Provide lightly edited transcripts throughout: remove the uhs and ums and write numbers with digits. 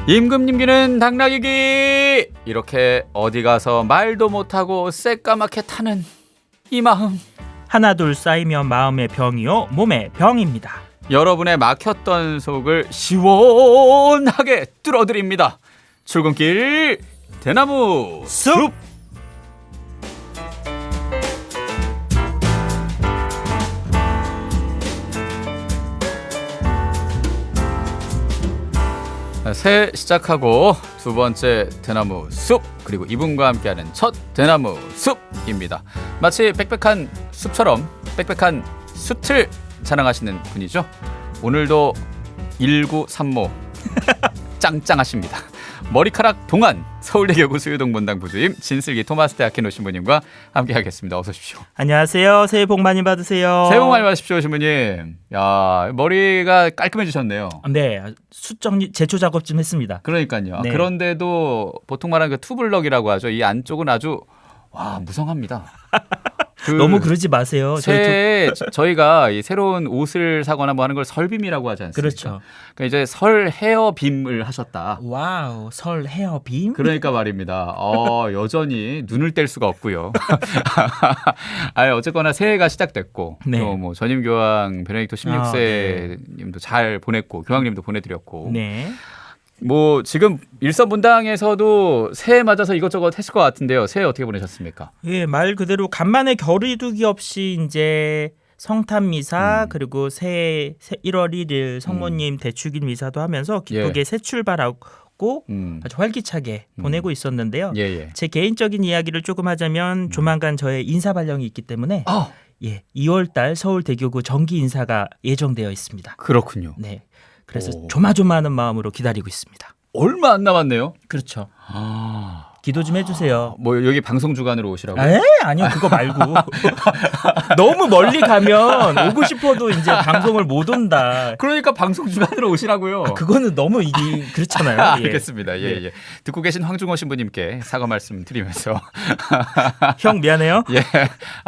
임금님기는 당나귀기 이렇게 어디 가서 말도 못하고 새까맣게 타는 이 마음, 하나둘 쌓이면 마음의 병이요 몸의 병입니다. 여러분의 막혔던 속을 시원하게 뚫어드립니다. 출근길 대나무 숲. 새 시작하고 두 번째 대나무 숲, 그리고 이분과 함께하는 첫 대나무 숲입니다. 마치 빽빽한 숲처럼 빽빽한 숲을 자랑하시는 분이죠. 오늘도 1935 짱짱하십니다. 머리카락 동안 서울대교구 수유동본당 부주임 진슬기 토마스 대학 신부님과 함께하겠습니다. 어서 오십시오. 안녕하세요. 새해 복 많이 받으세요. 새해 복 많이 받으십시오, 신부님. 야, 머리가 깔끔해지셨네요. 네, 숫정리 제초 작업 좀 했습니다. 그러니까요. 네. 그런데도 보통 말하는 그 투블럭이라고 하죠. 이 안쪽은 아주 무성합니다. 너무 그러지 마세요. 저희가 이 새로운 옷을 사거나 뭐 하는 걸 설빔이라고 하지 않습니까? 그렇죠. 그러니까 이제 설 헤어빔을 하셨다. 와우, 설 헤어빔? 그러니까 말입니다. 여전히 눈을 뗄 수가 없고요. 어쨌거나 새해가 시작됐고, 네. 또 뭐 전임교황 베네딕토 16세님도 잘 보냈고, 교황님도 보내드렸고, 네. 뭐 지금 일선분당에서도 새해 맞아서 이것저것 했을 것 같은데요. 새해 어떻게 보내셨습니까? 예, 말 그대로 간만에 거리두기 없이 이제 성탄 미사 그리고 새해 1월 1일 성모님 대축일 미사도 하면서 기쁘게 새 출발하고 아주 활기차게 보내고 있었는데요. 예. 제 개인적인 이야기를 조금 하자면 조만간 저의 인사 발령이 있기 때문에 2월 달 서울대교구 정기 인사가 예정되어 있습니다. 그렇군요. 네. 그래서 조마조마하는 마음으로 기다리고 있습니다. 얼마 안 남았네요. 그렇죠. 기도 좀 해주세요. 뭐 여기 방송 주간으로 오시라고요? 아니요, 그거 말고 너무 멀리 가면 오고 싶어도 이제 방송을 못 온다. 그러니까 방송 주간으로 오시라고요. 그거는 너무 이게 그렇잖아요. 예. 알겠습니다. 예. 듣고 계신 황중호 신부님께 사과 말씀 드리면서 형 미안해요. 예,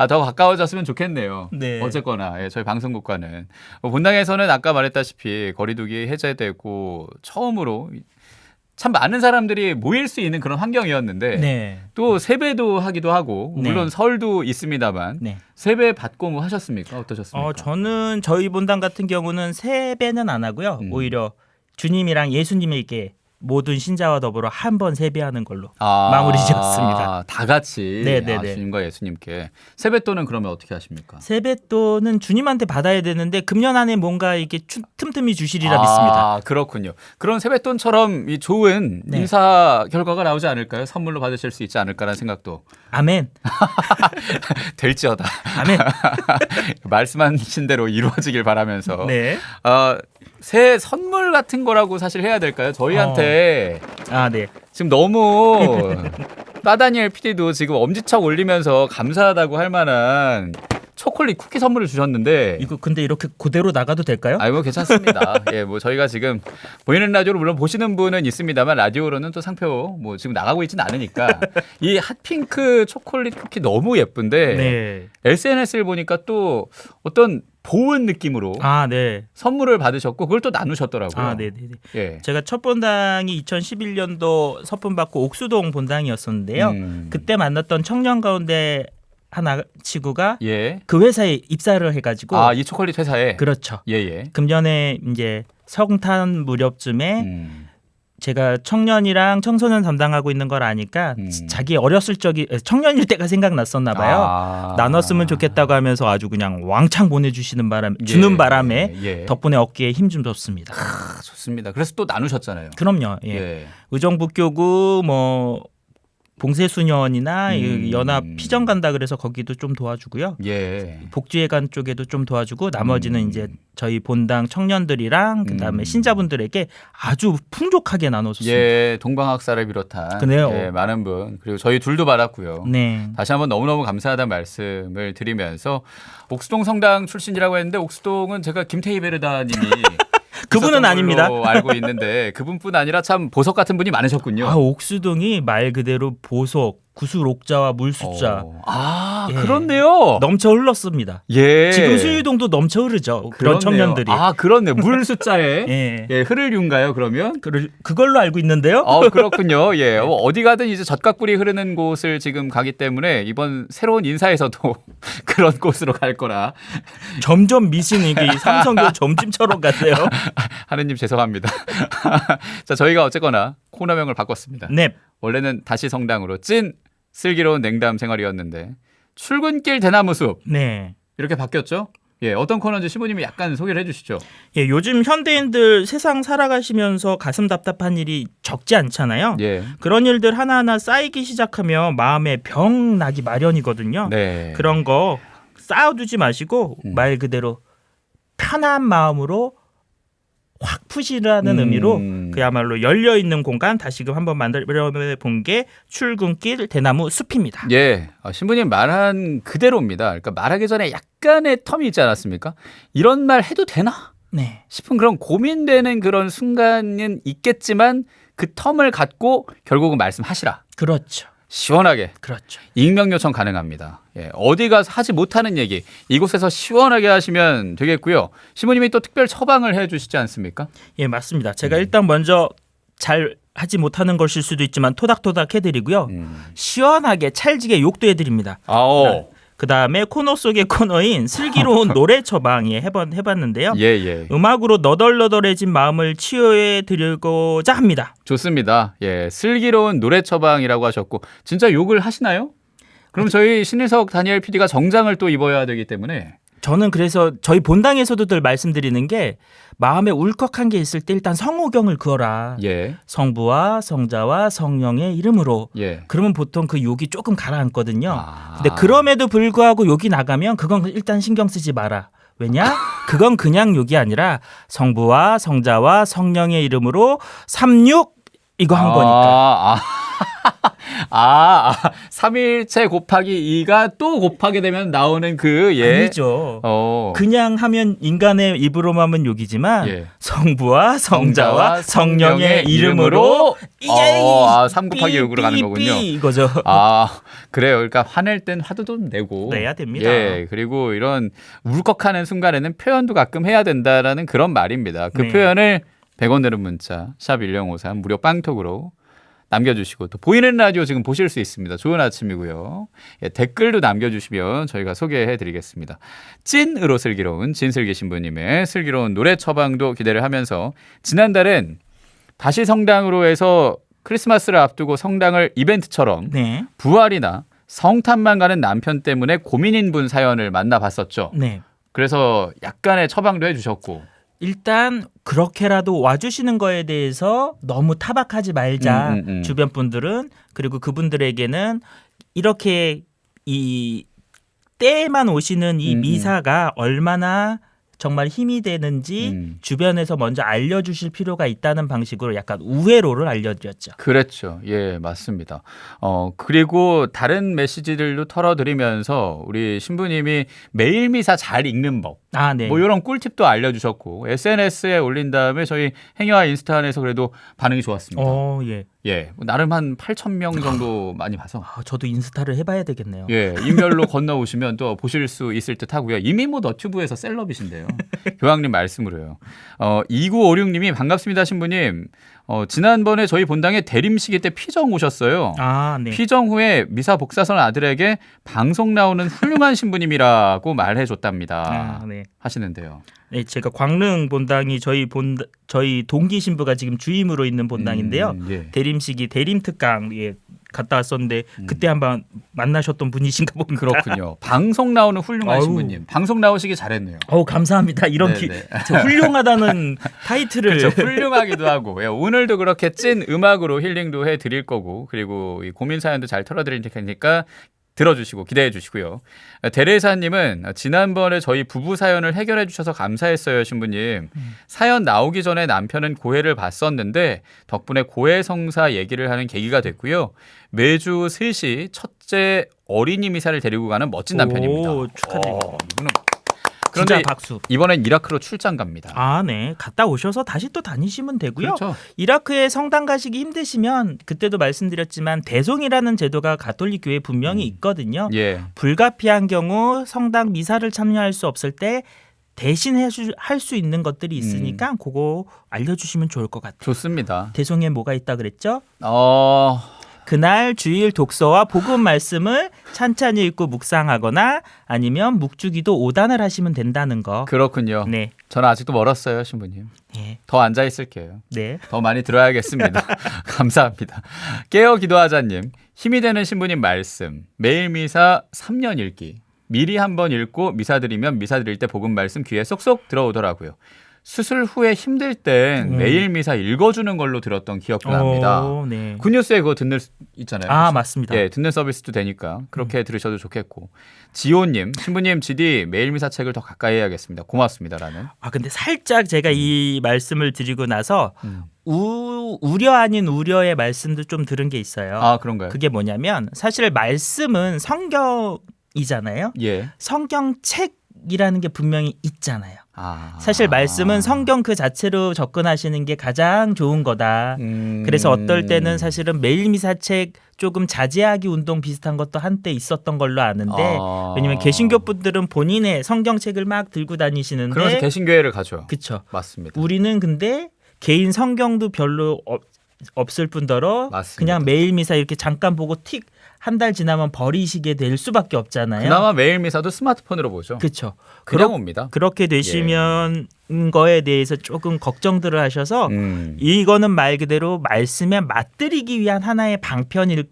더 가까워졌으면 좋겠네요. 네. 어쨌거나 저희 방송국과는 본당에서는 아까 말했다시피 거리두기 해제되고 처음으로 참 많은 사람들이 모일 수 있는 그런 환경이었는데 네. 또 세배도 하기도 하고 물론 설도 있습니다만 세배 받고 뭐 하셨습니까? 어떠셨습니까? 저는 저희 본당 같은 경우는 세배는 안 하고요. 오히려 주님이랑 예수님에게 모든 신자와 더불어 한 번 세배하는 걸로 마무리 지었습니다. 다 같이 네네네. 주님과 예수님께. 세뱃돈은 그러면 어떻게 하십니까? 세뱃돈은 주님한테 받아야 되는데 금년 안에 뭔가 이렇게 틈틈이 주시리라 믿습니다. 그렇군요. 그런 세뱃돈처럼 이 좋은 인사 결과가 나오지 않을까요? 선물로 받으실 수 있지 않을까라는 생각도. 아멘. 될지어다. 아멘. 말씀하신 대로 이루어지길 바라면서. 네. 새 선물 같은 거라고 사실 해야 될까요? 저희한테 네. 지금 너무 따다니엘 PD도 지금 엄지척 올리면서 감사하다고 할 만한 초콜릿 쿠키 선물을 주셨는데 이거 근데 이렇게 그대로 나가도 될까요? 뭐 괜찮습니다. 뭐 저희가 지금 보이는 라디오로 물론 보시는 분은 있습니다만 라디오로는 또 상표 뭐 지금 나가고 있지는 않으니까 이 핫핑크 초콜릿 쿠키 너무 예쁜데 SNS를 보니까 또 어떤 보은 느낌으로 네. 선물을 받으셨고 그걸 또 나누셨더라고요. 네. 제가 첫 본당이 2011년도 서품 받고 옥수동 본당이었었는데요. 그때 만났던 청년 가운데 하나 친구가 그 회사에 입사를 해가지고 이 초콜릿 회사에 그렇죠. 금년에 이제 성탄 무렵쯤에 제가 청년이랑 청소년 담당하고 있는 걸 아니까 자기 어렸을 적이 청년일 때가 생각났었나 봐요. 나눴으면 좋겠다고 하면서 아주 그냥 왕창 보내주시는 주는 바람에 덕분에 어깨에 힘 좀 줬습니다. 좋습니다. 그래서 또 나누셨잖아요. 그럼요. 의정부교구 뭐 봉쇄수년이나 연합 피정 간다 그래서 거기도 좀 도와주고요. 복지회관 쪽에도 좀 도와주고 나머지는 이제 저희 본당 청년들이랑 그다음에 신자분들에게 아주 풍족하게 나눠줬습니다. 동방학사를 비롯한 많은 분 그리고 저희 둘도 받았고요. 다시 한번 너무너무 감사하다는 말씀을 드리면서 옥수동 성당 출신이라고 했는데 옥수동은 제가 김태희 베르다님이 그분은 아닙니다. 알고 있는데 그분뿐 아니라 참 보석 같은 분이 많으셨군요. 옥수동이 말 그대로 보석 구슬옥자와 물숫자. 예. 그렇네요. 넘쳐 흘렀습니다. 예. 지금 수유동도 넘쳐 흐르죠. 그런 그렇네요. 청년들이. 그렇네. 물숫자에 예. 흐를 류인가요? 그러면? 그걸로 알고 있는데요. 그렇군요. 예. 어디 가든 이제 젖가꿀이 흐르는 곳을 지금 가기 때문에 이번 새로운 인사에서도 그런 곳으로 갈 거라. 점점 미신이 삼성교 점집처럼 같네요. 하느님 죄송합니다. 자, 저희가 어쨌거나 코너명을 바꿨습니다. 네. 원래는 다시 성당으로 찐 슬기로운 냉담 생활이었는데 출근길 대나무숲 네. 이렇게 바뀌었죠? 예, 어떤 코너인지 시부님이 약간 소개를 해주시죠. 예, 요즘 현대인들 세상 살아가시면서 가슴 답답한 일이 적지 않잖아요. 예. 그런 일들 하나하나 쌓이기 시작하면 마음에 병 나기 마련이거든요. 네. 그런 거 쌓아두지 마시고 말 그대로 편한 마음으로 확 푸시라는 의미로 그야말로 열려있는 공간 다시금 한번 만들어본 게 출근길 대나무 숲입니다. 예, 신부님 말한 그대로입니다. 그러니까 말하기 전에 약간의 텀이 있지 않았습니까? 이런 말 해도 되나? 네. 싶은 그런 고민되는 그런 순간은 있겠지만 그 텀을 갖고 결국은 말씀하시라. 그렇죠. 시원하게. 그렇죠. 익명 요청 가능합니다. 예, 어디 가서 하지 못하는 얘기 이곳에서 시원하게 하시면 되겠고요. 신부님이 또 특별 처방을 해주시지 않습니까? 예, 맞습니다. 제가 일단 먼저 잘 하지 못하는 것일 수도 있지만 토닥토닥 해드리고요. 시원하게 찰지게 욕도 해드립니다. 그 다음에 코너 속의 코너인 슬기로운 노래 처방에 해봤는데요. 예. 음악으로 너덜너덜해진 마음을 치유해드리고자 합니다. 좋습니다. 예, 슬기로운 노래 처방이라고 하셨고 진짜 욕을 하시나요? 그럼 저희 신일석 다니엘 PD가 정장을 또 입어야 되기 때문에 저는 그래서 저희 본당에서도 늘 말씀드리는 게 마음에 울컥한 게 있을 때 일단 성호경을 그어라. 예. 성부와 성자와 성령의 이름으로. 예. 그러면 보통 그 욕이 조금 가라앉거든요. 근데 그럼에도 불구하고 욕이 나가면 그건 일단 신경 쓰지 마라. 왜냐? 그건 그냥 욕이 아니라 성부와 성자와 성령의 이름으로 36 이거 한 거니까. 3일째 곱하기 2가 또 곱하게 되면 나오는 그 아니죠. 그냥 하면 인간의 입으로만 하면 욕이지만 성부와 성자와 성령의 이름으로 3 곱하기 6으로 가는 거군요. 이거죠. 그래요. 그러니까 화낼 땐 화도 좀 내고 내야 됩니다. 예, 그리고 이런 울컥하는 순간에는 표현도 가끔 해야 된다라는 그런 말입니다. 그 표현을 100원 드는 문자 샵 1053 무료 빵톡으로 남겨주시고 또 보이는 라디오 지금 보실 수 있습니다. 좋은 아침이고요. 예, 댓글도 남겨주시면 저희가 소개해드리겠습니다. 찐으로 슬기로운 진슬기 신부님의 슬기로운 노래 처방도 기대를 하면서 지난달엔 다시 성당으로 해서 크리스마스를 앞두고 성당을 이벤트처럼 부활이나 성탄만 가는 남편 때문에 고민인 분 사연을 만나봤었죠. 네. 그래서 약간의 처방도 해주셨고 일단 그렇게라도 와주시는 거에 대해서 너무 타박하지 말자. 주변 분들은. 그리고 그분들에게는 이렇게 이 때에만 오시는 이 미사가 얼마나 정말 힘이 되는지 주변에서 먼저 알려주실 필요가 있다는 방식으로 약간 우회로를 알려드렸죠. 그렇죠. 예, 맞습니다. 그리고 다른 메시지들도 털어드리면서 우리 신부님이 매일 미사 잘 읽는 법 뭐 이런 꿀팁도 알려주셨고 SNS에 올린 다음에 저희 행여와 인스타에서 그래도 반응이 좋았습니다. 예, 나름 한 8,000명 정도 많이 봐서. 저도 인스타를 해봐야 되겠네요. 예, 인별로 건너오시면 또 보실 수 있을 듯 하고요. 이미 뭐 너튜브에서 셀럽이신데요. 교황님 말씀으로요. 2956님이 반갑습니다, 신부님. 지난번에 저희 본당에 대림시기 때 피정 오셨어요. 피정 후에 미사 복사선 아들에게 방송 나오는 훌륭한 신부님이라고 말해줬답니다. 하시는데요. 네, 제가 광릉 본당이 저희 동기 신부가 지금 주임으로 있는 본당인데요. 대림시기 대림특강 갔다 왔었는데 그때 한번 만나셨던 분이신가 봅니다. 그렇군요. 방송 나오는 훌륭한 신부님. 방송 나오시기 잘했네요. 감사합니다. 이런 훌륭하다는 타이틀을. 그렇죠. 훌륭하기도 하고 오늘도 그렇게 찐 음악으로 힐링도 해드릴 거고 그리고 이 고민 사연도 잘 털어드릴 테니까 들어주시고 기대해 주시고요. 데레사님은 지난번에 저희 부부 사연을 해결해 주셔서 감사했어요, 신부님. 사연 나오기 전에 남편은 고해를 봤었는데 덕분에 고해성사 얘기를 하는 계기가 됐고요. 매주 3시 첫째 어린이 미사를 데리고 가는 멋진 남편입니다. 축하드립니다. 이분은 그런데 진짜 박수. 이번엔 이라크로 출장 갑니다. 아, 네. 갔다 오셔서 다시 또 다니시면 되고요. 그렇죠. 이라크에 성당 가시기 힘드시면 그때도 말씀드렸지만 대송이라는 제도가 가톨릭 교회에 분명히 있거든요. 예. 불가피한 경우 성당 미사를 참여할 수 없을 때 대신 할 수 있는 것들이 있으니까 그거 알려주시면 좋을 것 같아요. 좋습니다. 대송에 뭐가 있다 그랬죠? 그날 주일 독서와 복음 말씀을 찬찬히 읽고 묵상하거나 아니면 묵주기도 5단을 하시면 된다는 거. 그렇군요. 네. 저는 아직도 멀었어요, 신부님. 네. 더 앉아 있을게요. 네. 더 많이 들어야겠습니다. 감사합니다. 깨어 기도하자님, 힘이 되는 신부님 말씀, 매일 미사 3년 읽기. 미리 한번 읽고 미사 드리면 미사 드릴 때 복음 말씀 귀에 쏙쏙 들어오더라고요. 수술 후에 힘들 땐 매일 미사 읽어주는 걸로 들었던 기억도 납니다. 네. 굿뉴스에 그거 듣는 있잖아요. 아, 맞습니다. 예, 듣는 서비스도 되니까 그렇게 들으셔도 좋겠고. 지호님, 신부님 GD 매일 미사 책을 더 가까이 해야겠습니다. 고맙습니다라는. 아, 근데 살짝 제가 이 말씀을 드리고 나서 우려 아닌 우려의 말씀도 좀 들은 게 있어요. 아, 그런가요? 그게 뭐냐면 사실 말씀은 성경이잖아요. 예. 성경책이라는 게 분명히 있잖아요. 아. 사실 말씀은 성경 그 자체로 접근하시는 게 가장 좋은 거다. 그래서 어떨 때는 사실은 매일 미사책 조금 자제하기 운동 비슷한 것도 한때 있었던 걸로 아는데 왜냐면 개신교 분들은 본인의 성경책을 막 들고 다니시는데 그래서 개신교회를 가죠. 그렇죠. 맞습니다. 우리는 근데 개인 성경도 별로 없을 뿐더러 맞습니다. 그냥 매일 미사 이렇게 잠깐 보고 틱 한 달 지나면 버리시게 될 수밖에 없잖아요. 그나마 매일 미사도 스마트폰으로 보죠. 그렇죠. 그냥 옵니다. 그렇게 되시면 거에 대해서 조금 걱정들을 하셔서 이거는 말 그대로 말씀에 맞들이기 위한 하나의 방편일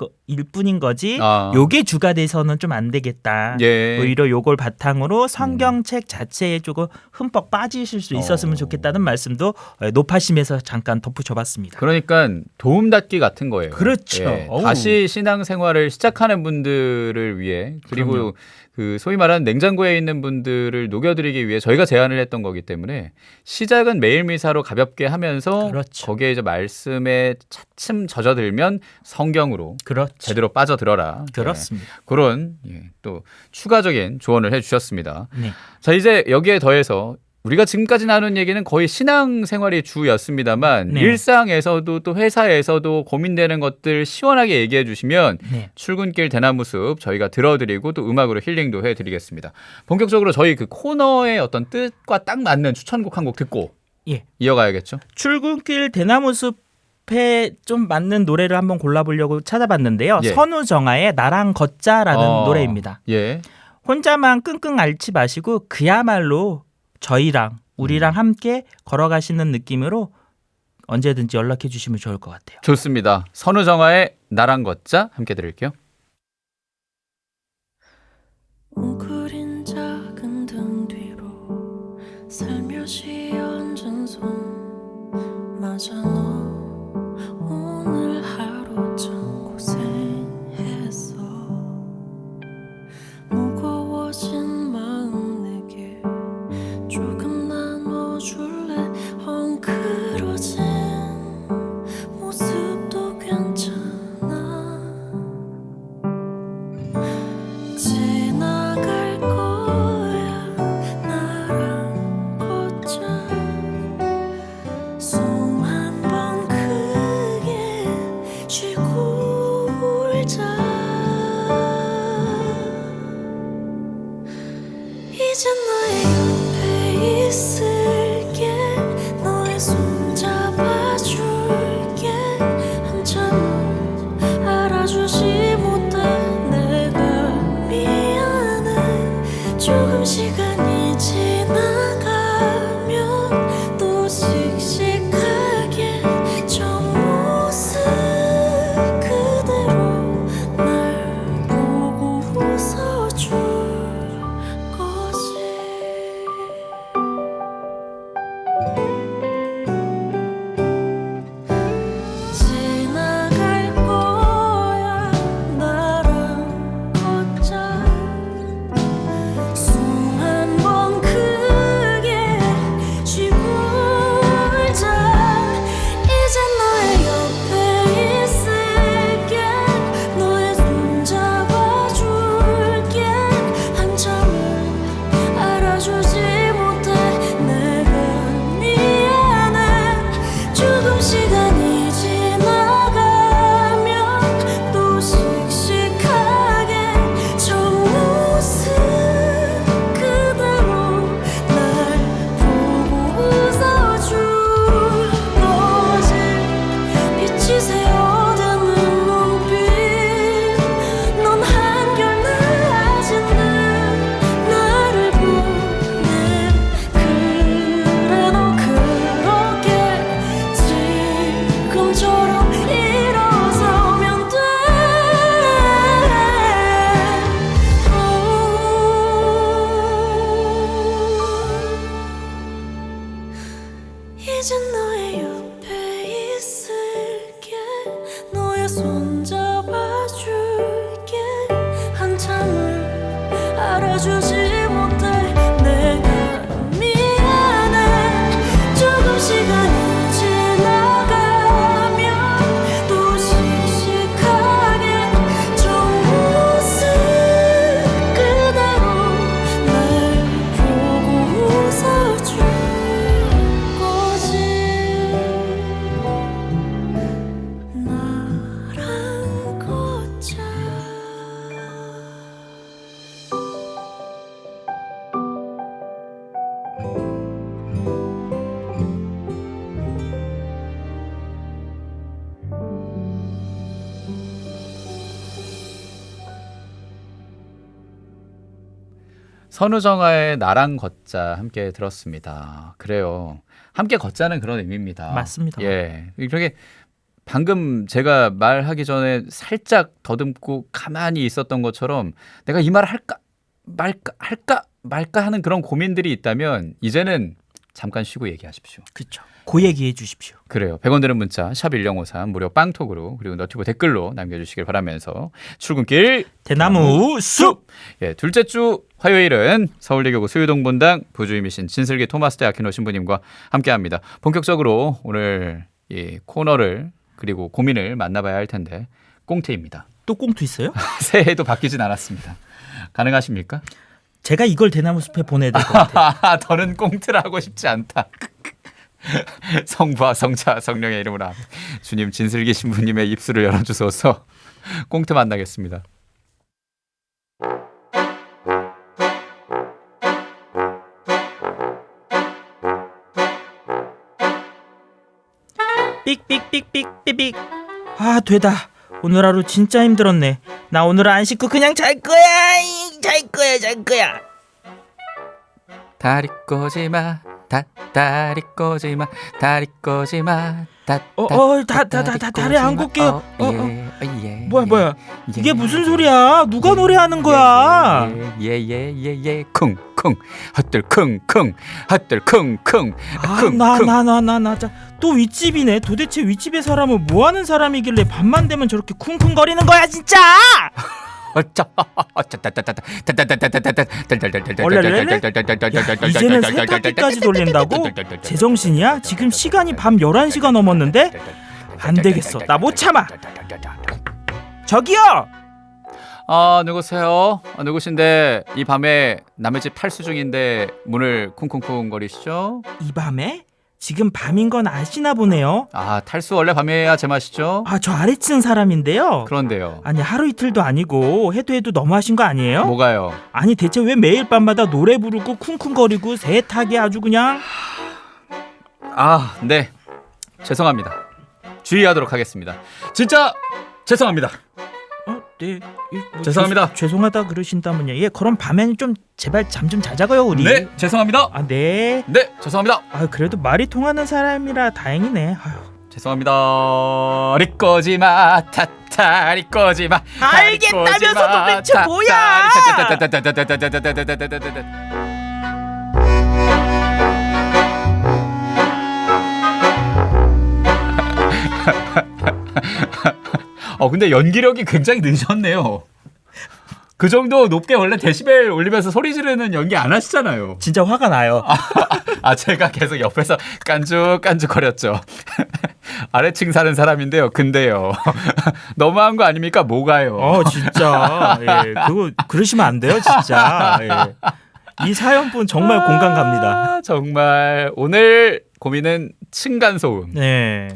뿐인 거지 요게 주가 돼서는 좀 안 되겠다. 예. 오히려 요걸 바탕으로 성경책 자체에 조금 흠뻑 빠지실 수 있었으면 좋겠다는 말씀도 높아심에서 잠깐 덧붙여봤습니다. 그러니까 도움닫기 같은 거예요. 그렇죠. 예. 다시 신앙생활을 시작하는 분들을 위해 그리고 그럼요. 그 소위 말하는 냉장고에 있는 분들을 녹여드리기 위해 저희가 제안을 했던 거기 때문에 시작은 매일 미사로 가볍게 하면서 그렇죠. 거기에 이제 말씀에 차츰 젖어들면 성경으로 그렇죠. 제대로 빠져들어라. 그렇습니다. 예. 그런 또 추가적인 조언을 해주셨습니다. 네. 자, 이제 여기에 더해서 우리가 지금까지 나눈 얘기는 거의 신앙생활이 주였습니다만 네. 일상에서도 또 회사에서도 고민되는 것들 시원하게 얘기해 주시면 네. 출근길 대나무 숲 저희가 들어드리고 또 음악으로 힐링도 해드리겠습니다. 본격적으로 저희 그 코너의 어떤 뜻과 딱 맞는 추천곡 한 곡 듣고 이어가야겠죠? 출근길 대나무 숲에 좀 맞는 노래를 한번 골라보려고 찾아봤는데요. 예. 선우정아의 나랑 걷자라는 노래입니다. 예. 혼자만 끙끙 앓지 마시고 그야말로 저희랑 우리랑 함께 걸어가시는 느낌으로 언제든지 연락해 주시면 좋을 것 같아요. 좋습니다. 선우정아의 나랑 걷자 함께 들을게요. 웅크린 작은 등 뒤로 살며시 얹은 손 맞아 너 오늘 하루 참 고생했어 무거워진 마음 내게 조금 나눠줄래 엉클어진 모습도 괜찮아 지나갈 거야 나랑 걷자 숨 한 번 크게 이젠 너의 옆에 있을게 너의 손 잡아줄게 한참을 알아주지 못해 내가 미안해 조금 시간이 지나가면 또 씩씩하게 좀 모습 그대로 날 보고 웃어줄 거지 나랑 걷자 선우정아의 나랑 걷자 함께 들었습니다. 그래요. 함께 걷자는 그런 의미입니다. 맞습니다. 예. 이렇게 방금 제가 말하기 전에 살짝 더듬고 가만히 있었던 것처럼 내가 이 말을 할까 말까 하는 그런 고민들이 있다면 이제는 잠깐 쉬고 얘기하십시오. 그렇죠. 그 얘기해 주십시오. 그래요. 100원 드는 문자 샵 1053 무료 빵톡으로 그리고 너튜브 댓글로 남겨주시길 바라면서 출근길 대나무 숲. 예, 둘째 주 화요일은 서울대교구 수유동분당 부주임이신 진슬기 토마스 대 아키노 신부님과 함께합니다. 본격적으로 오늘 이 코너를 그리고 고민을 만나봐야 할 텐데 꽁트입니다. 또 꽁트 있어요? 새해도 바뀌진 않았습니다. 가능하십니까? 제가 이걸 대나무 숲에 보내야 될 것 같아요. 더는 꽁트를 하고 싶지 않다. 성부와 성자 성령의 이름으로 아멘. 주님 진슬기 신부님의 입술을 열어주소서. 꽁트 만나겠습니다. 삑삑삑삑삑삑. 아 되다. 오늘 하루 진짜 힘들었네. 나 오늘 안 씻고 그냥 잘 거야. 잘 거야. 다리 꼬지마 다리 꼬지마 다리 꼬지마 다리 안 걷게요. 뭐야? 이게 무슨 소리야? 누가 노래하는 거야? 예예예예 쿵쿵 헛들 쿵쿵 헛들 쿵쿵 또 윗집이네. 도대체 윗집의 사람은 뭐 하는 사람이길래 밤만 되면 저렇게 쿵쿵거리는 거야 진짜? 이제는 세탁기까지 돌린다고? 제정신이야? 지금 시간이 밤 11시가 넘었는데? 안 되겠어. 나 못 참아. 저기요. 누구세요? 누구신데 이 밤에 남의 집 탈수 중인데 문을 쿵쿵쿵 거리시죠? 이 밤에? 지금 밤인 건 아시나 보네요. 탈수 원래 밤에 해야 제맛이죠? 저 아래층 사람인데요. 그런데요. 아니 하루 이틀도 아니고 해도 너무하신 거 아니에요? 뭐가요? 아니 대체 왜 매일 밤마다 노래 부르고 쿵쿵거리고 세탁이 아주 그냥. 네. 죄송합니다. 주의하도록 하겠습니다. 진짜 죄송합니다. 네. 죄송합니다. 죄송하다 그러신다면요. 예, 그럼 밤에는 좀 제발 잠 좀 잘 자고요 우리. 네, 죄송합니다. 네. 네, 죄송합니다. 그래도 말이 통하는 사람이라 다행이네. 죄송합니다. 리꺼지마 타타 리꺼지마. 알겠다면서 도대체 뭐야? 근데 연기력이 굉장히 늦었네요. 그 정도 높게 원래 데시벨 올리면서 소리 지르는 연기 안 하시잖아요. 진짜 화가 나요. 제가 계속 옆에서 깐죽깐죽거렸죠. 아래층 사는 사람인데요. 근데요. 너무한 거 아닙니까? 뭐가요? 진짜. 예, 그거 그러시면 안 돼요, 진짜. 예. 이 사연분 정말 공감 갑니다. 정말 오늘 고민은 층간소음입니다. 네.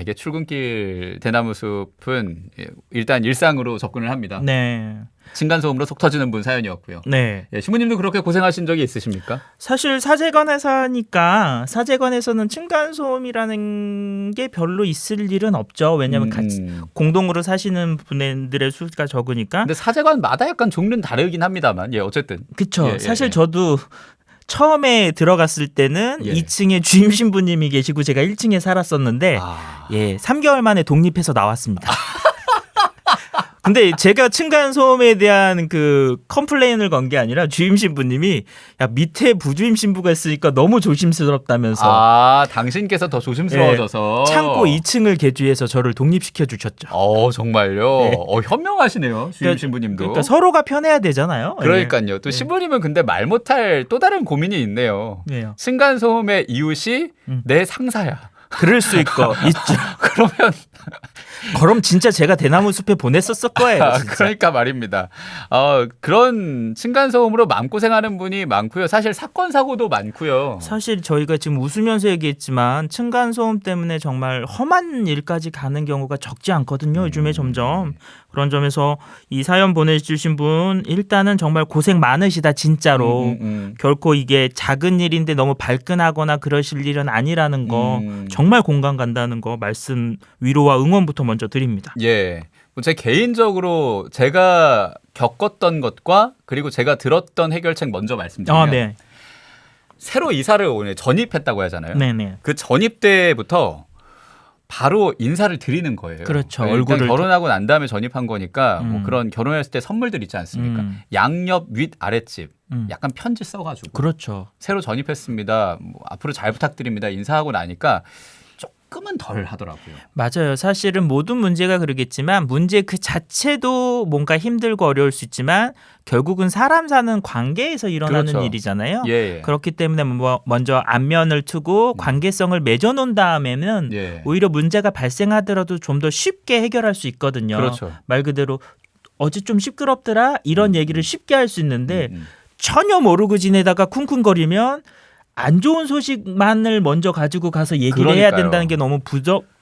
이게 출근길 대나무 숲은 일단 일상으로 접근을 합니다. 네. 층간소음으로 속 터지는 분 사연이었고요. 네. 신부님도 그렇게 고생하신 적이 있으십니까? 사실 사제관에서 하니까 사제관에서는 층간소음이라는 게 별로 있을 일은 없죠. 왜냐하면 같이 공동으로 사시는 분들의 수가 적으니까. 근데 사제관마다 약간 종류는 다르긴 합니다만, 어쨌든. 그렇죠. 사실 저도 처음에 들어갔을 때는 2층에 주임 신부님이 계시고 제가 1층에 살았었는데 3개월 만에 독립해서 나왔습니다. 근데 제가 층간 소음에 대한 그 컴플레인을 건 게 아니라 주임 신부님이 야 밑에 부주임 신부가 있으니까 너무 조심스럽다면서 아, 당신께서 더 조심스러워져서 창고 2층을 개조해서 저를 독립시켜 주셨죠. 정말요? 네. 현명하시네요. 주임 신부님도. 그러니까 서로가 편해야 되잖아요. 그러니까요. 또 신부님은 근데 말 못할 또 다른 고민이 있네요. 왜요? 층간소음의 이웃이 내 상사야. 그럴 수 있고 있죠. 그러면 그럼 진짜 제가 대나무 숲에 보냈었을 거예요. 진짜. 그러니까 말입니다. 그런 층간소음으로 마음고생하는 분이 많고요. 사실 사건 사고도 많고요. 사실 저희가 지금 웃으면서 얘기했지만 층간소음 때문에 정말 험한 일까지 가는 경우가 적지 않거든요. 요즘에 점점. 그런 점에서 이 사연 보내주신 분 일단은 정말 고생 많으시다 진짜로. 결코 이게 작은 일인데 너무 발끈하거나 그러실 일은 아니라는 거 정말 공감 간다는 거 말씀 위로와 응원부터 먼저 드립니다. 예. 제 개인적으로 제가 겪었던 것과 그리고 제가 들었던 해결책 먼저 말씀드리면 네. 새로 이사를 오늘 전입했다고 하잖아요. 네네. 그 전입 때부터 바로 인사를 드리는 거예요. 그렇죠. 일단 얼굴을 결혼하고 난 다음에 전입한 거니까 뭐 그런 결혼했을 때 선물들 있지 않습니까? 양옆 윗 아랫집 약간 편지 써가지고 그렇죠. 새로 전입했습니다. 뭐 앞으로 잘 부탁드립니다. 인사하고 나니까 조금은 덜 하더라고요. 맞아요. 사실은 모든 문제가 그러겠지만 문제 그 자체도 뭔가 힘들고 어려울 수 있지만 결국은 사람 사는 관계에서 일어나는 그렇죠. 일이잖아요. 예. 그렇기 때문에 먼저 안면을 트고 관계성을 맺어놓은 다음에는 예. 오히려 문제가 발생하더라도 좀 더 쉽게 해결할 수 있거든요. 그렇죠. 말 그대로 어제 좀 시끄럽더라 이런 얘기를 쉽게 할 수 있는데 전혀 모르고 지내다가 쿵쿵거리면 안 좋은 소식만을 먼저 가지고 가서 얘기를 해야 그러니까요. 된다는 게 너무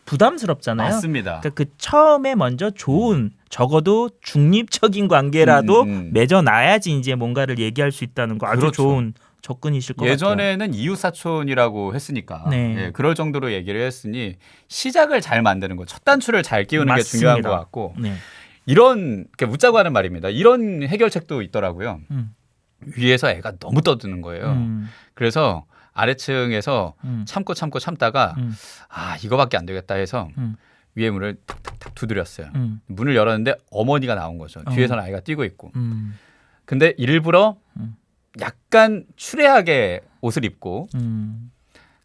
부담스럽잖아요. 맞습니다. 그러니까 그 처음에 먼저 좋은 적어도 중립적인 관계라도 맺어놔야지 이제 뭔가를 얘기할 수 있다는 거 아주 그렇죠. 좋은 접근이실 것 같아요. 예전에는 이웃 사촌이라고 했으니까 네. 예, 그럴 정도로 얘기를 했으니 시작을 잘 만드는 거, 첫 단추를 잘 끼우는 게 맞습니다. 중요한 것 같고 네. 이런 묻자고 하는 말입니다. 이런 해결책도 있더라고요. 위에서 애가 너무 떠드는 거예요. 그래서 아래층에서 참다가 이거밖에 안 되겠다 해서 위에 문을 탁탁탁 두드렸어요. 문을 열었는데 어머니가 나온 거죠. 뒤에서는 아이가 뛰고 있고. 근데 일부러 약간 추레하게 옷을 입고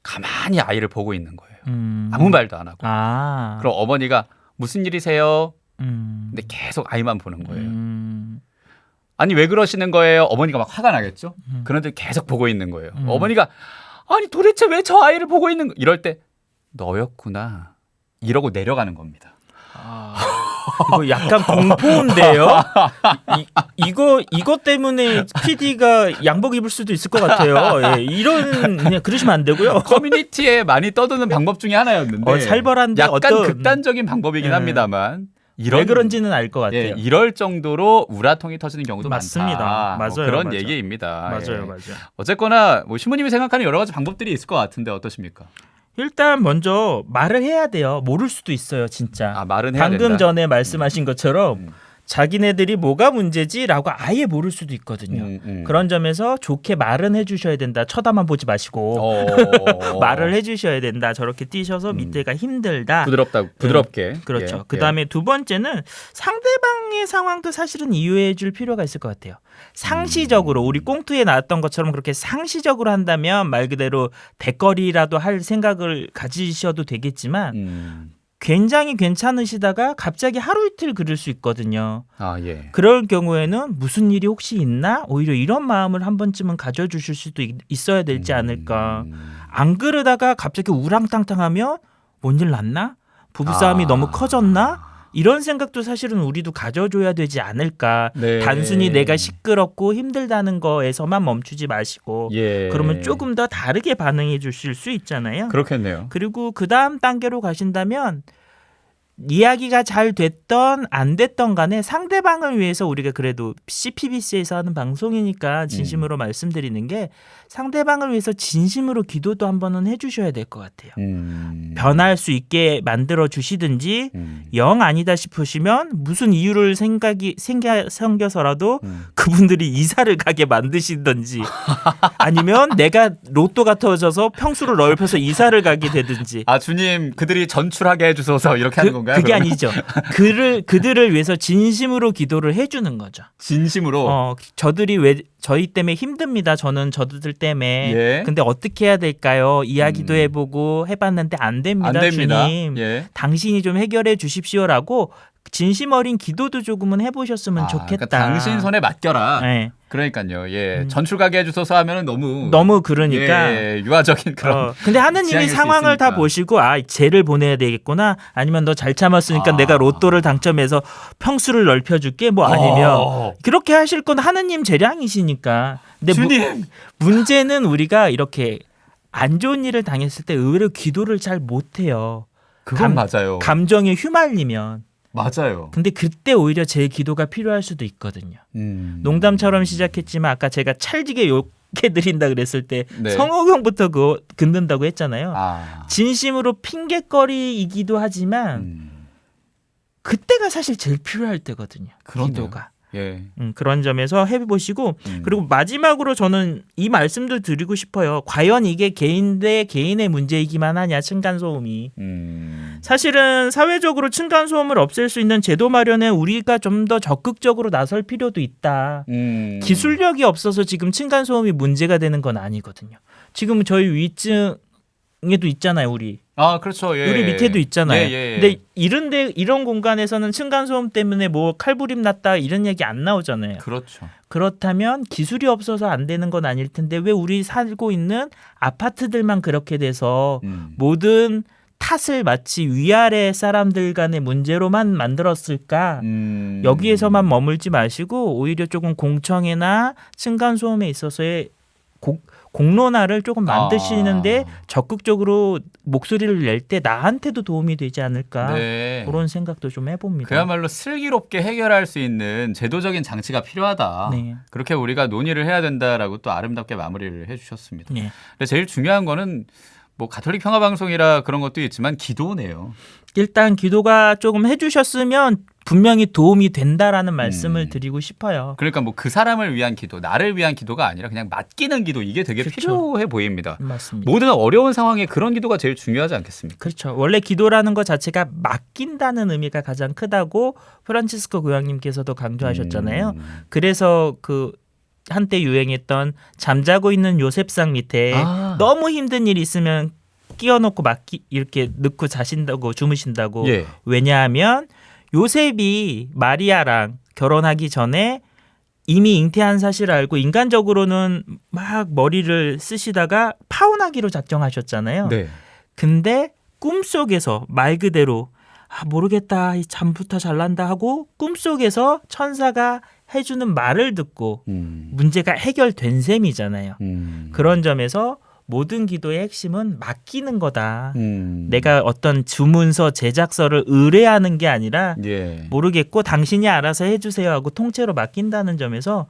가만히 아이를 보고 있는 거예요. 아무 말도 안 하고. 그럼 어머니가 무슨 일이세요? 근데 계속 아이만 보는 거예요. 아니 왜 그러시는 거예요? 어머니가 막 화가 나겠죠. 그런데 계속 보고 있는 거예요. 어머니가 아니 도대체 왜 저 아이를 보고 있는 거? 이럴 때 너였구나 이러고 내려가는 겁니다. 이거 약간 공포인데요. 이거 때문에 PD가 양복 입을 수도 있을 것 같아요. 예, 그냥 그러시면 안 되고요. 커뮤니티에 많이 떠드는 방법 중에 하나였는데 살벌한데 약간 어떤 극단적인 방법이긴 합니다만 왜 그런지는 알 것 같아요. 예, 이럴 정도로 우라통이 터지는 경우도 맞습니다. 많다. 맞아요. 그런 맞아요. 얘기입니다. 맞아요. 예. 어쨌거나 신부님이 생각하는 여러 가지 방법들이 있을 것 같은데 어떠십니까? 일단 먼저 말을 해야 돼요. 모를 수도 있어요, 진짜. 말은 해야 방금 된다. 전에 말씀하신 것처럼 자기네들이 뭐가 문제지라고 아예 모를 수도 있거든요. 그런 점에서 좋게 말은 해주셔야 된다. 쳐다만 보지 마시고 말을 해주셔야 된다. 저렇게 뛰셔서 밑에가 힘들다. 부드럽게. 그렇죠. 예, 그다음에 두 번째는 상대방의 상황도 사실은 이해해 줄 필요가 있을 것 같아요. 상시적으로 우리 꽁트에 나왔던 것처럼 그렇게 상시적으로 한다면 말 그대로 대거리라도 할 생각을 가지셔도 되겠지만 굉장히 괜찮으시다가 갑자기 하루 이틀 그럴 수 있거든요. 예. 그럴 경우에는 무슨 일이 혹시 있나? 오히려 이런 마음을 한 번쯤은 가져주실 수도 있어야 되지 않을까. 안 그러다가 갑자기 우랑탕탕하면 뭔 일 났나? 부부싸움이 너무 커졌나? 이런 생각도 사실은 우리도 가져줘야 되지 않을까. 네. 단순히 내가 시끄럽고 힘들다는 거에서만 멈추지 마시고 예. 그러면 조금 더 다르게 반응해 주실 수 있잖아요. 그렇겠네요. 그리고 그 다음 단계로 가신다면 이야기가 잘 됐던 안 됐던 간에 상대방을 위해서 우리가 그래도 CPBC에서 하는 방송이니까 진심으로 말씀드리는 게 상대방을 위해서 진심으로 기도도 한 번은 해주셔야 될 것 같아요. 변할 수 있게 만들어 주시든지 영 아니다 싶으시면 무슨 이유를 생겨서라도 그분들이 이사를 가게 만드시든지 아니면 내가 로또가 터져서 평수를 넓혀서 이사를 가게 되든지 주님 그들이 전출하게 해주소서 이렇게 하는 건가요? 건가요? 그게 그러면? 아니죠. 그들을 위해서 진심으로 기도를 해주는 거죠. 진심으로. 저들이 왜 저희 때문에 힘듭니다. 저는 저들 때문에. 예. 근데 어떻게 해야 될까요? 이야기도 해보고 해봤는데 안 됩니다. 안 됩니다. 주님. 예. 당신이 좀 해결해 주십시오라고 진심 어린 기도도 조금은 해보셨으면 좋겠다. 그러니까 당신 손에 맡겨라. 네. 그러니까요. 예. 전출 가게 해주소서 하면은 너무 그러니까. 예, 유아적인 그런. 근데 하느님이 지향일 수 상황을 다 있으니까. 보시고 쟤를 보내야 되겠구나. 아니면 너 잘 참았으니까 내가 로또를 당첨해서 평수를 넓혀줄게. 뭐 아니면 그렇게 하실 건 하느님 재량이시니까. 근데 주님. 문제는 우리가 이렇게 안 좋은 일을 당했을 때 의외로 기도를 잘 못해요. 그건 맞아요. 감정에 휘말리면. 맞아요. 근데 그때 오히려 제 기도가 필요할 수도 있거든요. 농담처럼 시작했지만 아까 제가 찰지게 욕해드린다 그랬을 때 네. 성호경부터 그거 긋는다고 했잖아요. 아. 진심으로 핑계거리이기도 하지만 그때가 사실 제일 필요할 때거든요. 그렇네요. 기도가. 예. 그런 점에서 해보시고 그리고 마지막으로 저는 이 말씀도 드리고 싶어요. 과연 이게 개인 대 개인의 문제이기만 하냐 층간소음이. 사실은 사회적으로 층간소음을 없앨 수 있는 제도 마련에 우리가 좀 더 적극적으로 나설 필요도 있다. 기술력이 없어서 지금 층간소음이 문제가 되는 건 아니거든요. 지금 저희 위층에도 있잖아요, 우리. 아, 그렇죠. 예. 우리 밑에도 있잖아요. 예. 근데 이런 공간에서는 층간소음 때문에 뭐 칼부림 났다 이런 얘기 안 나오잖아요. 그렇죠. 그렇다면 기술이 없어서 안 되는 건 아닐 텐데 왜 우리 살고 있는 아파트들만 그렇게 돼서 모든 탓을 마치 위아래 사람들 간의 문제로만 만들었을까? 여기에서만 머물지 마시고 오히려 조금 공청회나 층간소음에 있어서의 공론화를 조금 만드시는데 적극적으로 목소리를 낼 때 나한테도 도움이 되지 않을까 네. 그런 생각도 좀 해봅니다. 그야말로 슬기롭게 해결할 수 있는 제도적인 장치가 필요하다. 네. 그렇게 우리가 논의를 해야 된다라고 또 아름답게 마무리를 해주셨습니다. 네. 근데 제일 중요한 거는 뭐 가톨릭 평화방송이라 그런 것도 있지만 기도네요. 일단 기도가 조금 해주셨으면 분명히 도움이 된다라는 말씀을 드리고 싶어요. 그러니까 뭐 그 사람을 위한 기도, 나를 위한 기도가 아니라 그냥 맡기는 기도 이게 되게 그렇죠. 필요해 보입니다. 맞습니다. 모든 어려운 상황에 그런 기도가 제일 중요하지 않겠습니까? 그렇죠. 원래 기도라는 것 자체가 맡긴다는 의미가 가장 크다고 프란치스코 교황님께서도 강조하셨잖아요. 그래서 그 한때 유행했던 잠자고 있는 요셉상 밑에 너무 힘든 일이 있으면 끼워놓고 이렇게 넣고 자신다고 주무신다고. 예. 왜냐하면 요셉이 마리아랑 결혼하기 전에 이미 잉태한 사실을 알고 인간적으로는 막 머리를 쓰시다가 파혼하기로 작정하셨잖아요. 네. 근데 꿈속에서 말 그대로 모르겠다 이 잠부터 잘난다 하고 꿈속에서 천사가 해주는 말을 듣고 문제가 해결된 셈이잖아요. 그런 점에서 모든 기도의 핵심은 맡기는 거다. 내가 어떤 주문서 제작서를 의뢰하는 게 아니라 예. 모르겠고 당신이 알아서 해주세요 하고 통째로 맡긴다는 점에서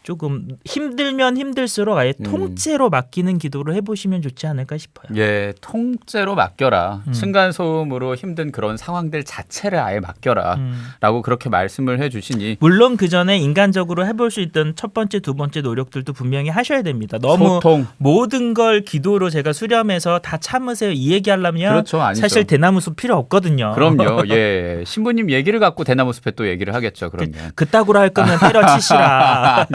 조금 힘들면 힘들수록 아예 통째로 맡기는 기도를 해보시면 좋지 않을까 싶어요. 예, 통째로 맡겨라. 층간소음으로 힘든 그런 상황들 자체를 아예 맡겨라. 라고 그렇게 말씀을 해주시니 물론 그 전에 인간적으로 해볼 수 있던 첫 번째, 두 번째 노력들도 분명히 하셔야 됩니다. 너무 소통. 모든 걸 기도로 제가 수렴해서 다 참으세요 이 얘기하려면 그렇죠, 아니죠. 사실 대나무 숲 필요 없거든요. 그럼요. 예, 신부님 얘기를 갖고 대나무 숲에 또 얘기를 하겠죠. 그러면. 그따구로 할 거면 때려치시라.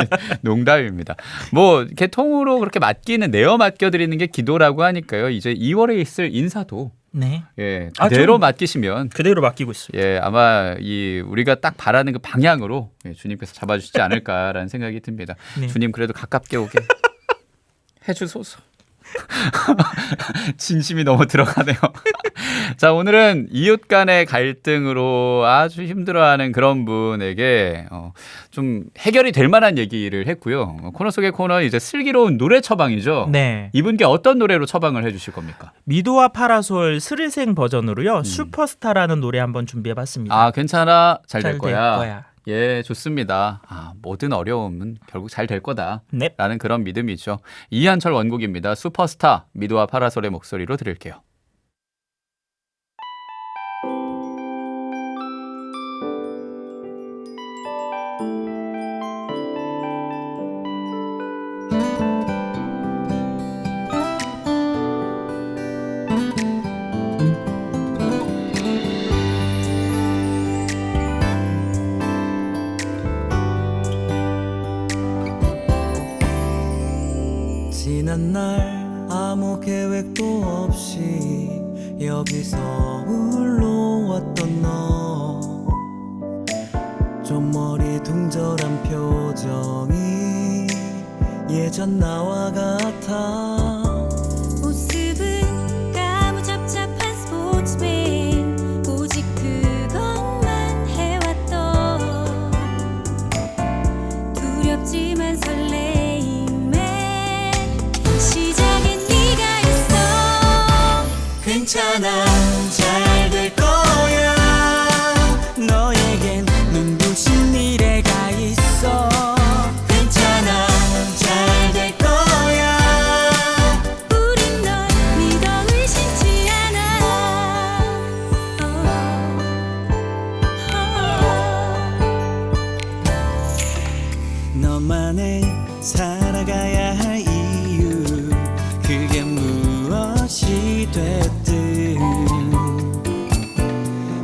농담입니다. 뭐 이렇게 통으로 그렇게 맡기는 내어 맡겨드리는 게 기도라고 하니까요. 이제 2월에 있을 인사도 네. 예, 그대로 좀 맡기시면 그대로 맡기고 있습니다. 예, 아마 이 우리가 딱 바라는 그 방향으로 예, 주님께서 잡아주시지 않을까라는 생각이 듭니다. 네. 주님 그래도 가깝게 오게 해주소서. 진심이 너무 들어가네요. 자, 오늘은 이웃 간의 갈등으로 아주 힘들어하는 그런 분에게 좀 해결이 될 만한 얘기를 했고요. 코너 속의 코너 이제 슬기로운 노래 처방이죠. 네. 이분께 어떤 노래로 처방을 해주실 겁니까? 미도와 파라솔 스릴생 버전으로요. 슈퍼스타라는 노래 한번 준비해봤습니다. 아, 괜찮아, 잘 될 될 거야. 거야. 예, 좋습니다. 모든 어려움은 결국 잘 될 거다. 네. 라는 그런 믿음이죠. 이한철 원곡입니다. 슈퍼스타, 미도와 파라솔의 목소리로 들을게요. 없이 여기서 홀로 왔던 너 좀 머리둥절한 표정이 예전 나와 같아 모습은 까무잡잡한 스포츠맨 오직 그것만 해왔던 두렵지만 설레임에 시작엔 네가 있어 괜찮아 잘 될 거야 너에겐 눈부신 미래가 있어 괜찮아 잘 될 거야 우린 널 믿어 의심치 않아 너만의 살아가야 할 이유 그게 무엇이 됐든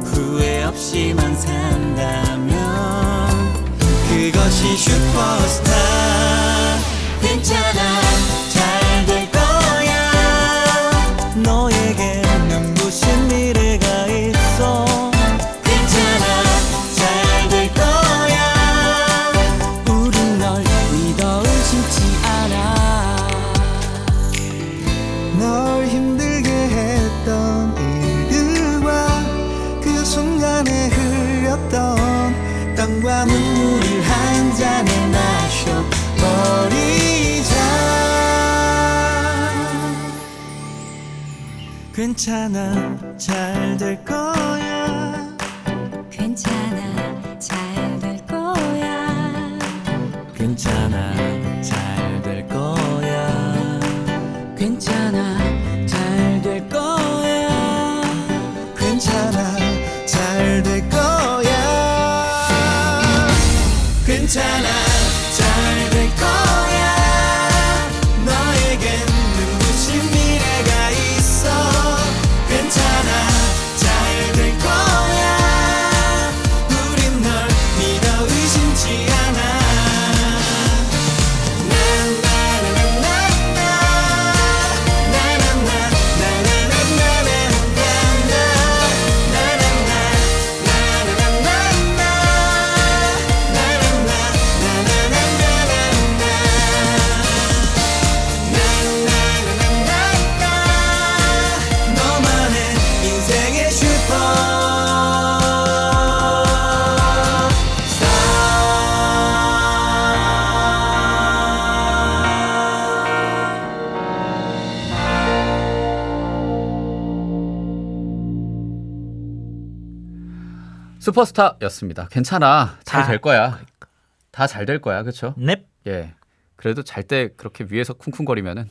후회 없이만 산다면 그것이 슈퍼스타 괜찮아 잘 될 거야 너에게 눈부신 미래가 있어 괜찮아 잘 될 거야 우린 널 믿어 의심치 않아 널 힘들게 했던 일들과 그 순간에 흘렸던 땀과 눈물을 한 잔에 마셔버리자 괜찮아 잘 될 거야 괜찮아 잘 될 거야 괜찮아 잘 될 거야 괜찮아 잘 될 거야 괜찮아 잘 될 거야 괜찮아 잘 될 거야 너에겐 눈부신 미래가 있어 괜찮아 잘 될 거야 우린 널 믿어 의심치 않아 너만의 인생의 슈퍼스타였습니다. 괜찮아. 잘 다- 될 거야. 다 잘 될 거야. 그렇죠? 넵. 예. 그래도 잘 때 그렇게 위에서 쿵쿵거리면은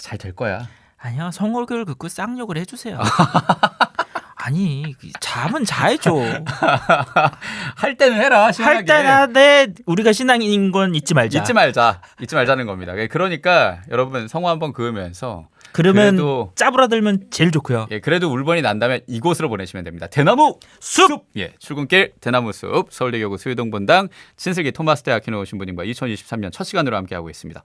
잘 될 거야. 아니요, 성월교를 긋고 쌍욕을 해주세요. 아니, 잠은 자야죠. 할 때는 해라. 신나게. 할 때나 돼. 우리가 신앙인 건 잊지 말자. 잊지 말자. 잊지 말자는 겁니다. 그러니까 여러분 성화 한번 그으면서 그러면 그래도- 짜부라들면 제일 좋고요. 예, 그래도 울번이 난다면 이곳으로 보내시면 됩니다. 대나무 숲! 예, 출근길 대나무 숲 서울대교구 수유동본당 친슬기 토마스 대 아키노 신부님과 2023년 첫 시간으로 함께하고 있습니다.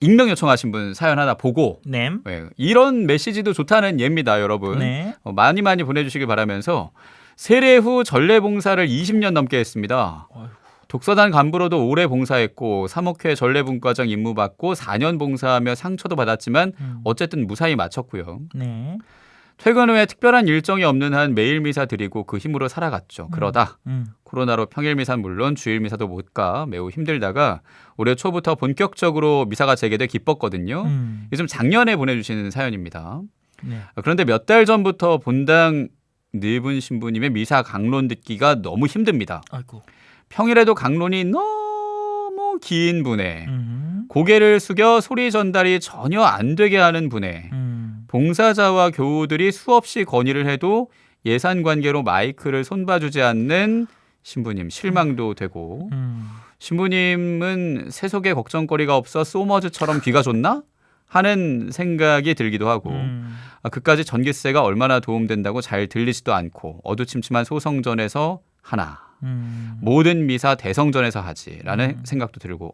익명 요청하신 분 사연 하나 보고 네. 예, 이런 메시지도 좋다는 예입니다, 여러분. 네. 많이 보내주시길 바라면서 세례 후 전례 봉사를 20년 넘게 했습니다. 독서단 간부로도 오래 봉사했고 사목회 전례분과장 임무 받고 4년 봉사하며 상처도 받았지만 어쨌든 무사히 마쳤고요. 네. 퇴근 후에 특별한 일정이 없는 한 매일 미사 드리고 그 힘으로 살아갔죠. 그러다 코로나로 평일 미사는 물론 주일 미사도 못 가 매우 힘들다가 올해 초부터 본격적으로 미사가 재개돼 기뻤거든요. 이게 좀 작년에 보내주신 사연입니다. 네. 그런데 몇 달 전부터 본당 늙은 신부님의 미사 강론 듣기가 너무 힘듭니다. 아이고. 평일에도 강론이 너무 긴 분에 음. 고개를 숙여 소리 전달이 전혀 안 되게 하는 분에 봉사자와 교우들이 수없이 건의를 해도 예산 관계로 마이크를 손봐주지 않는 신부님 실망도 되고 신부님은 세속에 걱정거리가 없어 소머즈처럼 귀가 좋나? 하는 생각이 들기도 하고 그까지 전기세가 얼마나 도움된다고 잘 들리지도 않고 어두침침한 소성전에서 하나 모든 미사 대성전에서 하지라는 생각도 들고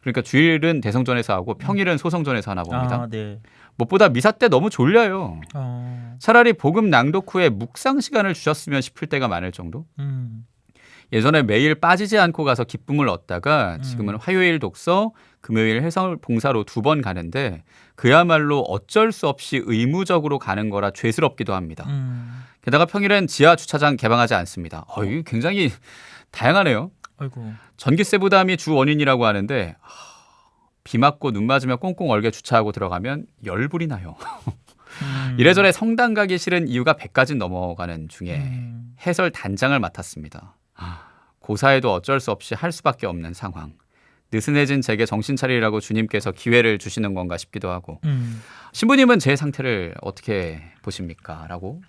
그러니까 주일은 대성전에서 하고 평일은 소성전에서 하나 봅니다. 네. 무엇보다 미사 때 너무 졸려요. 어. 차라리 복음 낭독 후에 묵상 시간을 주셨으면 싶을 때가 많을 정도. 예전에 매일 빠지지 않고 가서 기쁨을 얻다가 지금은 화요일 독서, 금요일 해설 봉사로 2번 가는데 그야말로 어쩔 수 없이 의무적으로 가는 거라 죄스럽기도 합니다. 게다가 평일엔 지하 주차장 개방하지 않습니다. 이게 굉장히 다양하네요. 아이고. 전기세 부담이 주 원인이라고 하는데 비 맞고 눈 맞으면 꽁꽁 얼게 주차하고 들어가면 열불이 나요. 이래저래 성당 가기 싫은 이유가 100가지 넘어가는 중에 해설 단장을 맡았습니다. 고사에도 어쩔 수 없이 할 수밖에 없는 상황. 느슨해진 제게 정신 차리라고 주님께서 기회를 주시는 건가 싶기도 하고. 신부님은 제 상태를 어떻게 보십니까? 라고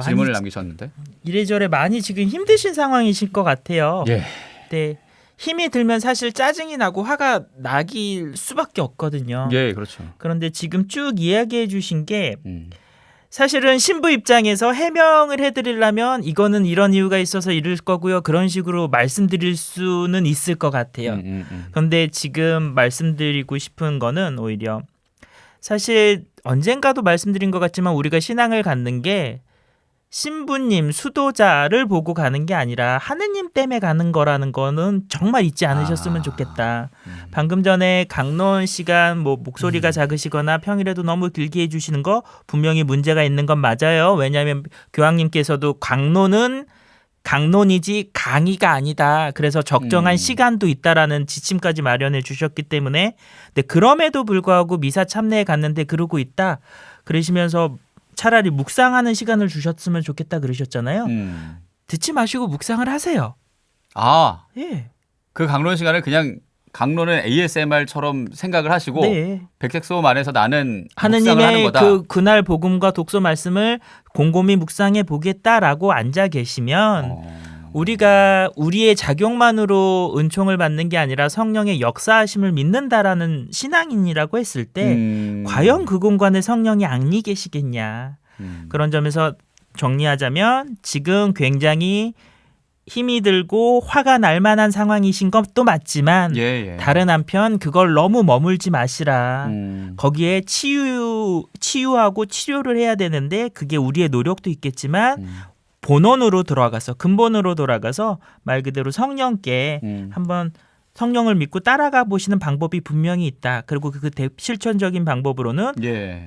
질문을 남기셨는데. 이래저래 많이 지금 힘드신 상황이실 것 같아요. 예. 네. 힘이 들면 사실 짜증이 나고 화가 나길 수밖에 없거든요. 예, 그렇죠. 그런데 지금 쭉 이야기해 주신 게 사실은 신부 입장에서 해명을 해드리려면 이거는 이런 이유가 있어서 이럴 거고요. 그런 식으로 말씀드릴 수는 있을 것 같아요. 그런데 지금 말씀드리고 싶은 거는 오히려 사실 언젠가도 말씀드린 것 같지만 우리가 신앙을 갖는 게 신부님, 수도자를 보고 가는 게 아니라 하느님 때문에 가는 거라는 거는 정말 잊지 않으셨으면 좋겠다. 방금 전에 강론 시간 목소리가 작으시거나 평일에도 너무 길게 해주시는 거 분명히 문제가 있는 건 맞아요. 왜냐하면 교황님께서도 강론이지 강의가 아니다. 그래서 적정한 시간도 있다라는 지침까지 마련해 주셨기 때문에 근데 그럼에도 불구하고 미사 참례에 갔는데 그러고 있다. 그러시면서 차라리 묵상하는 시간을 주셨으면 좋겠다 그러셨잖아요. 듣지 마시고 묵상을 하세요. 예. 그 강론 시간을 그냥 강론은 ASMR처럼 생각을 하시고 네. 백색소음 안에서 나는 묵상을 하는 하느님의 거다. 그날 복음과 독서 말씀을 곰곰이 묵상해 보겠다라고 앉아 계시면 우리가 우리의 작용만으로 은총을 받는 게 아니라 성령의 역사하심을 믿는다라는 신앙인이라고 했을 때 과연 그 공간에 성령이 앙리 계시겠냐. 그런 점에서 정리하자면 지금 굉장히 힘이 들고 화가 날 만한 상황이신 것도 맞지만 다른 한편 그걸 너무 머물지 마시라. 거기에 치유하고 치료를 해야 되는데 그게 우리의 노력도 있겠지만 본원으로 돌아가서 근본으로 돌아가서 말 그대로 성령께 한번 성령을 믿고 따라가 보시는 방법이 분명히 있다. 그리고 그 실천적인 방법으로는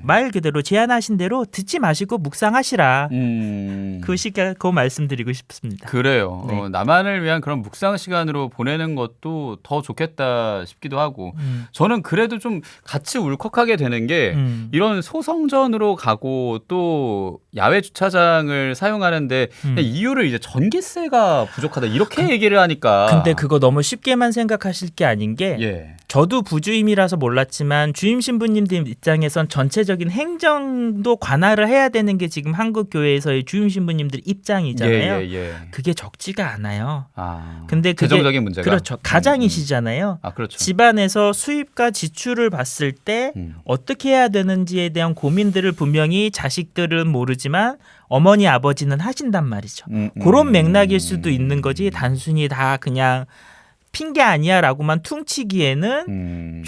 말 그대로 제안하신 대로 듣지 마시고 묵상하시라. 그 말씀드리고 싶습니다. 그래요. 네. 나만을 위한 그런 묵상 시간으로 보내는 것도 더 좋겠다 싶기도 하고 저는 그래도 좀 같이 울컥하게 되는 게 이런 소성전으로 가고 또 야외 주차장을 사용하는데 이유를 이제 전기세가 부족하다 이렇게 얘기를 하니까 근데 그거 너무 쉽게만 생각하실 게 아닌 게 저도 부주임이라서 몰랐지만 주임 신부님들 입장에선 전체적인 행정도 관할을 해야 되는 게 지금 한국 교회에서의 주임 신부님들 입장이잖아요. 그게 적지가 않아요. 근데 그게 재정적인 문제가 그렇죠. 가장이시잖아요. 그렇죠. 집안에서 수입과 지출을 봤을 때 어떻게 해야 되는지에 대한 고민들을 분명히 자식들은 모르지만 어머니 아버지는 하신단 말이죠. 그런 맥락일 수도 있는 거지 단순히 다 그냥 핑계 아니야라고만 퉁치기에는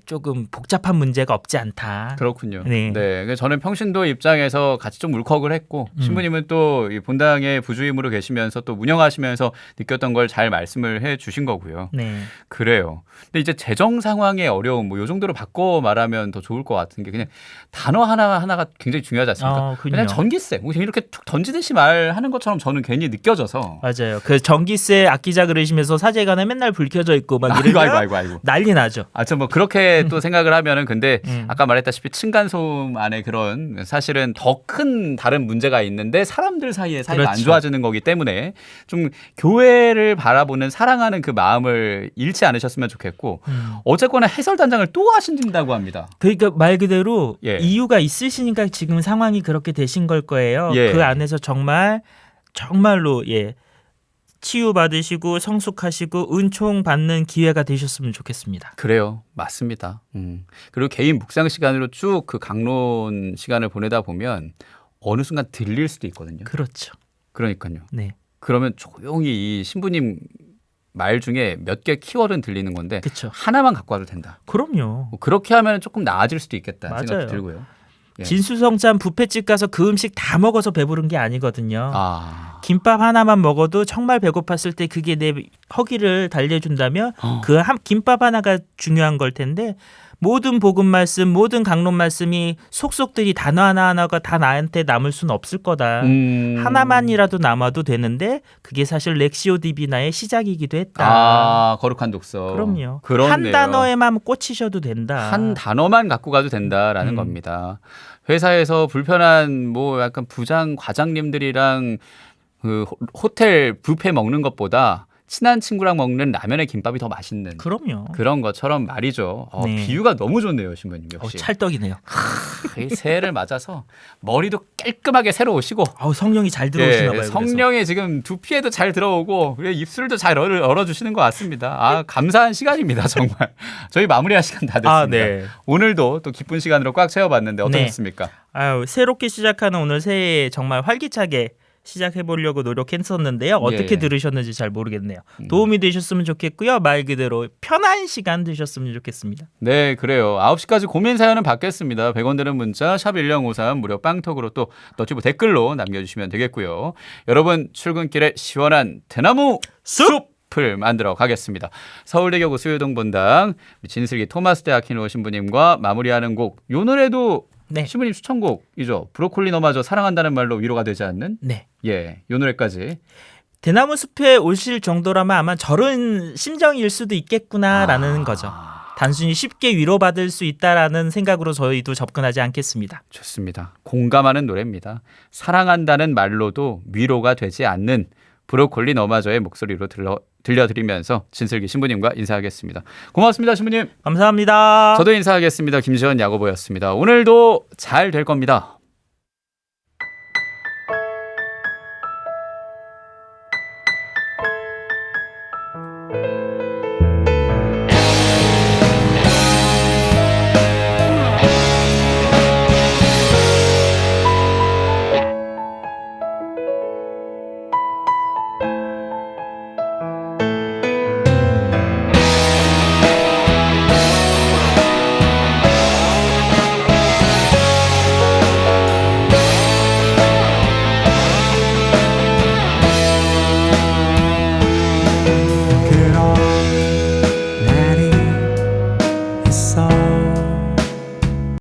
조금 복잡한 문제가 없지 않다. 그렇군요. 네. 그래서 저는 평신도 입장에서 같이 좀 울컥을 했고 신부님은 또 이 본당의 부주임으로 계시면서 또 운영하시면서 느꼈던 걸 잘 말씀을 해주신 거고요. 네. 그래요. 근데 이제 재정 상황의 어려움 이 정도로 바꿔 말하면 더 좋을 것 같은 게 그냥 단어 하나가 굉장히 중요하지 않습니까? 그냥 전기세 그냥 이렇게 툭 던지듯이 말하는 것처럼 저는 괜히 느껴져서 맞아요. 그 전기세 아끼자 그러시면서 사제관에 맨날 불 켜져 있고 막 이러면 아이고. 난리 나죠. 뭐 그렇게 또 생각을 하면은 근데 아까 말했다시피 층간소음 안에 그런 사실은 더 큰 다른 문제가 있는데 사람들 사이에 사이가 안 좋아지는 거기 때문에 좀 교회를 바라보는 사랑하는 그 마음을 잃지 않으셨으면 좋겠고 어쨌거나 해설단장을 또 하신다고 합니다. 그러니까 말 그대로 이유가 있으시니까 지금 상황이 그렇게 되신 걸 거예요. 그 안에서 정말로 치유받으시고 성숙하시고 은총 받는 기회가 되셨으면 좋겠습니다. 그래요. 맞습니다. 그리고 개인 묵상 시간으로 쭉 그 강론 시간을 보내다 보면 어느 순간 들릴 수도 있거든요. 그렇죠. 그러니까요. 네. 그러면 조용히 이 신부님 말 중에 몇 개 키워드는 들리는 건데 그쵸. 하나만 갖고 와도 된다. 그럼요. 뭐 그렇게 하면 조금 나아질 수도 있겠다는 맞아요. 생각이 들고요. 예. 진수성찬 뷔페집 가서 그 음식 다 먹어서 배부른 게 아니거든요. 아, 김밥 하나만 먹어도 정말 배고팠을 때 그게 내 허기를 달래준다면 그 김밥 하나가 중요한 걸 텐데 모든 복음 말씀, 모든 강론 말씀이 속속들이 단어 하나하나가 다 나한테 남을 수는 없을 거다. 하나만이라도 남아도 되는데 그게 사실 렉시오 디비나의 시작이기도 했다. 아, 거룩한 독서. 그럼요. 그렇네요. 한 단어에만 꽂히셔도 된다. 한 단어만 갖고 가도 된다라는 겁니다. 회사에서 불편한 뭐 약간 부장 과장님들이랑 그 호텔 뷔페 먹는 것보다 친한 친구랑 먹는 라면에 김밥이 더 맛있는 그럼요. 그런 것처럼 말이죠. 네. 비유가 너무 좋네요, 신부님 역시. 찰떡이네요. 이 새해를 맞아서 머리도 깔끔하게 새로 오시고 성령이 잘 들어오시나 봐요. 성령이 지금 두피에도 잘 들어오고 그리고 입술도 잘 열어주시는 것 같습니다. 아, 감사한 시간입니다, 정말. 저희 마무리할 시간 다 됐습니다. 네. 오늘도 또 기쁜 시간으로 꽉 채워봤는데 어떠셨습니까? 새롭게 시작하는 오늘 새해 정말 활기차게 시작해보려고 노력했었는데요. 어떻게 들으셨는지 잘 모르겠네요. 도움이 되셨으면 좋겠고요. 말 그대로 편한 시간 되셨으면 좋겠습니다. 네, 그래요. 9시까지 고민 사연은 받겠습니다. 100원 드는 문자 샵 1053 무료 빵톡으로 또 너튜브 댓글로 남겨주시면 되겠고요. 여러분 출근길에 시원한 대나무 숲을 만들어 가겠습니다. 서울대교구 수유동 본당 진슬기 토마스 대 아키노 신부님과 마무리하는 곡, 요 노래도 네. 신부님 추천곡이죠. 브로콜리 너마저 사랑한다는 말로 위로가 되지 않는? 네. 예, 요 노래까지. 대나무 숲에 오실 정도라면 아마 저런 심정일 수도 있겠구나라는 거죠. 단순히 쉽게 위로받을 수 있다라는 생각으로 저희도 접근하지 않겠습니다. 좋습니다. 공감하는 노래입니다. 사랑한다는 말로도 위로가 되지 않는 브로콜리 너마저의 목소리로 들려드리면서 진슬기 신부님과 인사하겠습니다. 고맙습니다, 신부님. 감사합니다. 저도 인사하겠습니다. 김시원 야고보였습니다. 오늘도 잘 될 겁니다.